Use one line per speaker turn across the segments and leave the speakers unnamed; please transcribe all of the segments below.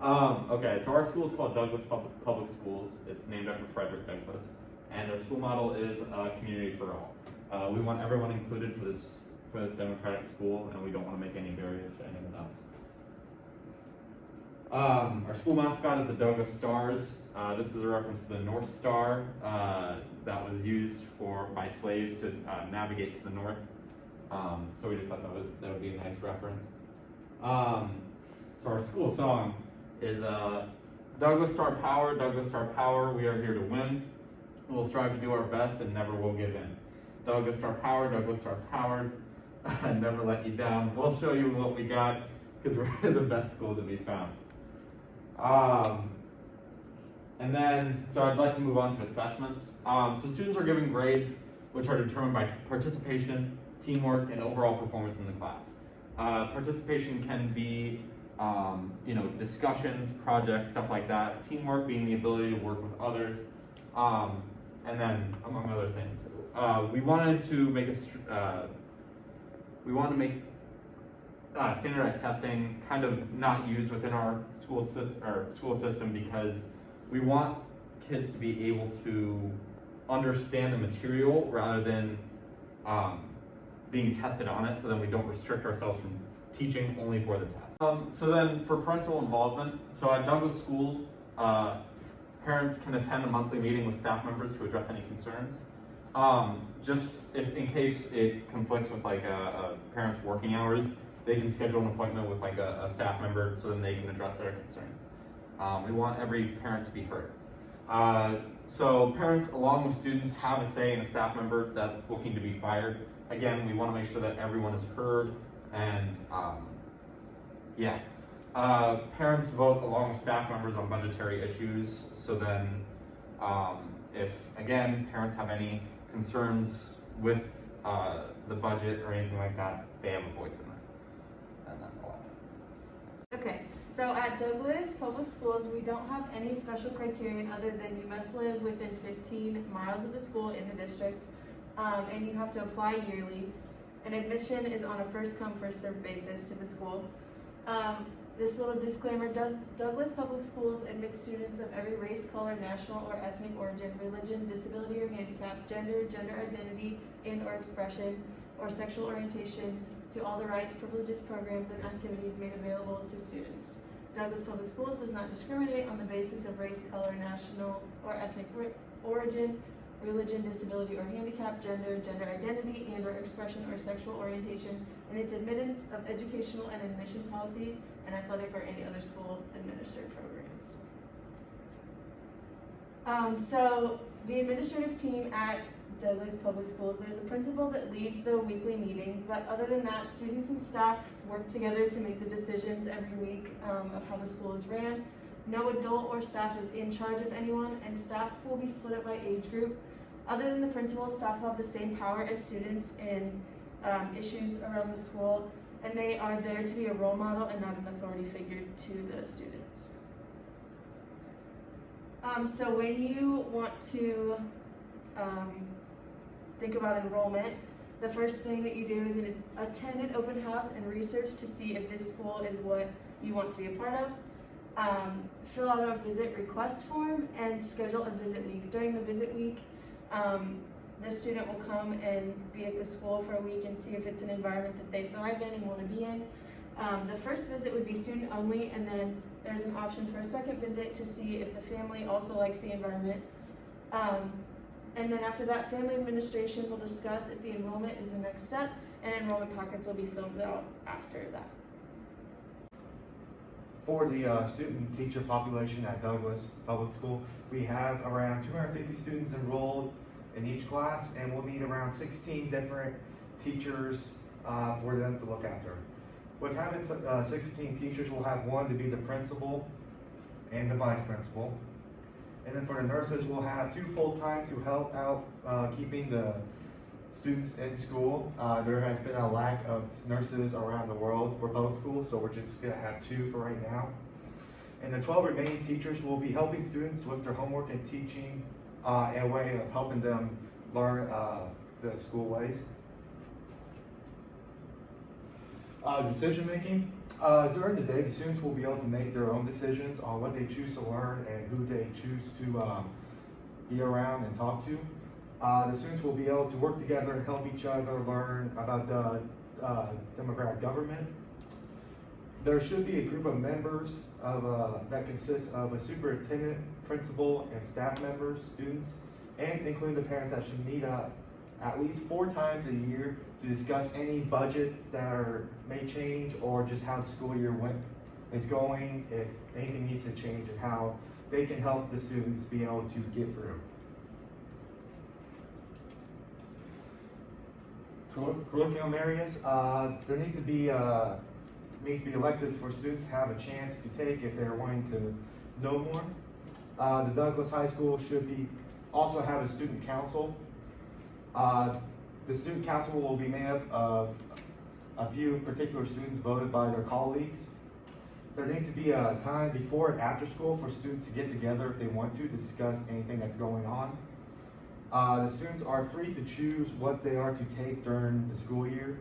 Okay, so our school is called Douglas Public Schools. It's named after Frederick Douglass, and our school model is community for all. We want everyone included for this democratic school, and we don't want to make any barriers to anyone else. Our school mascot is the Douglas Stars. This is a reference to the North Star that was used by slaves to navigate to the north. So we just thought that would be a nice reference. So our school song is Douglas Star Power, Douglas Star Power, we are here to win. We'll strive to do our best and never will give in. Douglas Star Power, Douglas Star Power, never let you down. We'll show you what we got because we're the best school to be found. And then, so I'd like to move on to assessments. So students are given grades which are determined by participation, teamwork, and overall performance in the class. Participation can be discussions, projects, stuff like that. Teamwork being the ability to work with others, and then among other things. We wanted to make standardized testing kind of not used within our school system because we want kids to be able to understand the material rather than being tested on it, so then we don't restrict ourselves from teaching only for the test. So then for parental involvement, so at Douglas School, parents can attend a monthly meeting with staff members to address any concerns. Just in case it conflicts with like a parent's working hours, they can schedule an appointment with like a staff member so then they can address their concerns. We want every parent to be heard. So parents, along with students, have a say in a staff member that's looking to be fired. Again, we want to make sure that everyone is heard, and parents vote along with staff members on budgetary issues. So then, if again parents have any concerns with the budget or anything like that, they have a voice in it, and that's all.
Okay. So at Douglas Public Schools, we don't have any special criterion other than you must live within 15 miles of the school in the district, and you have to apply yearly. And admission is on a first-come, first-served basis to the school. This little disclaimer, Douglas Public Schools admit students of every race, color, national or ethnic origin, religion, disability or handicap, gender, gender identity and or expression, or sexual orientation to all the rights, privileges, programs, and activities made available to students. Douglas Public Schools does not discriminate on the basis of race, color, national or ethnic origin, religion, disability or handicap, gender, gender identity and or expression or sexual orientation in its admittance of educational and admission policies and athletic or any other school administered programs. So the administrative team at Douglas Public Schools, there's a principal that leads the weekly meetings, but other than that, students and staff work together to make the decisions every week of how the school is ran. No adult or staff is in charge of anyone, and staff will be split up by age group. Other than the principal, staff will have the same power as students in issues around the school, and they are there to be a role model and not an authority figure to the students. So when you want to think about enrollment, the first thing that you do is attend an open house and research to see if this school is what you want to be a part of. Fill out a visit request form and schedule a visit week. During the visit week, the student will come and be at the school for a week and see if it's an environment that they thrive in and want to be in. The first visit would be student only, and then there's an option for a second visit to see if the family also likes the environment. And then after that, family administration will discuss if the enrollment is the next step, and enrollment packets will be filled out after that.
For the student teacher population at Douglas Public School, we have around 250 students enrolled in each class, and we'll need around 16 different teachers for them to look after. With having 16 teachers, we'll have one to be the principal and the vice principal. And then for the nurses, we'll have 2 full-time to help out keeping the students in school. There has been a lack of nurses around the world for public schools, so we're just gonna have 2 for right now. And the 12 remaining teachers will be helping students with their homework and teaching in a way of helping them learn the school ways. Decision making. During the day, the students will be able to make their own decisions on what they choose to learn and who they choose to be around and talk to. The students will be able to work together and help each other learn about the democratic government. There should be a group of members that consists of a superintendent, principal, and staff members, students, and including the parents that should meet up at least 4 times a year to discuss any budgets that may change or just how the school year is going, if anything needs to change, and how they can help the students be able to get through. Curriculum areas, there needs to be electives for students to have a chance to take if they're wanting to know more. The Douglas High School should also have a student council. The student council will be made up of a few particular students voted by their colleagues. There needs to be a time before and after school for students to get together if they want to discuss anything that's going on. The students are free to choose what they are to take during the school year.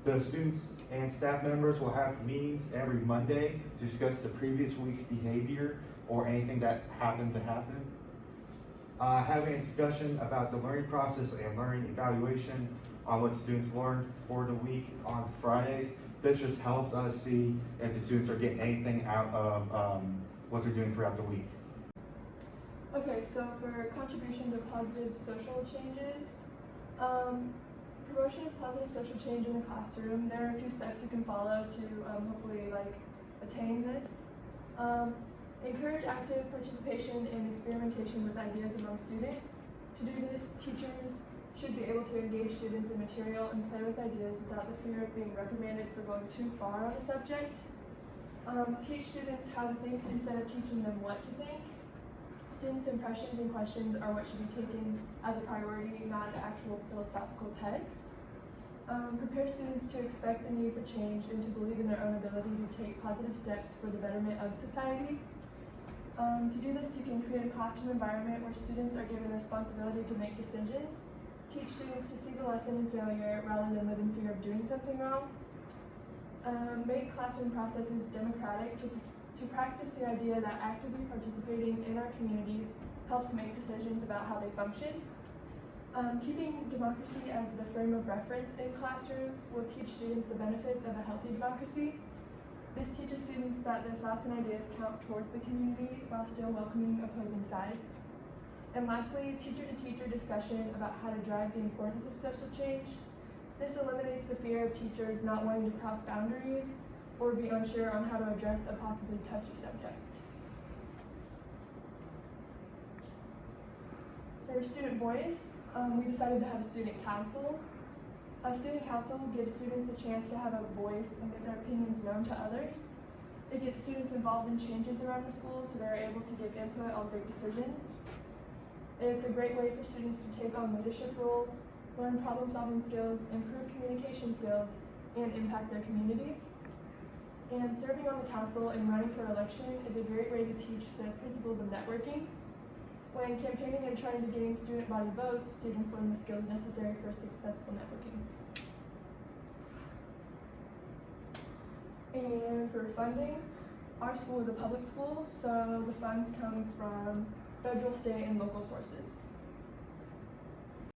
The students and staff members will have meetings every Monday to discuss the previous week's behavior or anything that happened to happen. Having a discussion about the learning process and learning evaluation on what students learned for the week on Fridays. This just helps us see if the students are getting anything out of what they're doing throughout the week.
Okay, so for contribution to positive social changes, promotion of positive social change in the classroom, there are a few steps you can follow to hopefully attain this. Encourage active participation and experimentation with ideas among students. To do this, teachers should be able to engage students in material and play with ideas without the fear of being reprimanded for going too far on a subject. Teach students how to think instead of teaching them what to think. Students' impressions and questions are what should be taken as a priority, not the actual philosophical text. Prepare students to expect the need for change and to believe in their own ability to take positive steps for the betterment of society. To do this, you can create a classroom environment where students are given responsibility to make decisions. Teach students to see the lesson in failure rather than live in fear of doing something wrong. Make classroom processes democratic to practice the idea that actively participating in our communities helps make decisions about how they function. Keeping democracy as the frame of reference in classrooms will teach students the benefits of a healthy democracy. This teaches students that their thoughts and ideas count towards the community while still welcoming opposing sides. And lastly, teacher-to-teacher discussion about how to drive the importance of social change. This eliminates the fear of teachers not wanting to cross boundaries or be unsure on how to address a possibly touchy subject. For student voice, we decided to have a student council. A student council gives students a chance to have a voice and get their opinions known to others. It gets students involved in changes around the school so they're able to give input on big decisions. It's a great way for students to take on leadership roles, learn problem-solving skills, improve communication skills, and impact their community. And serving on the council and running for election is a great way to teach the principles of networking. When campaigning and trying to gain student body votes, students learn the skills necessary for successful networking. And for funding, our school is a public school, so the funds come from federal, state, and local sources.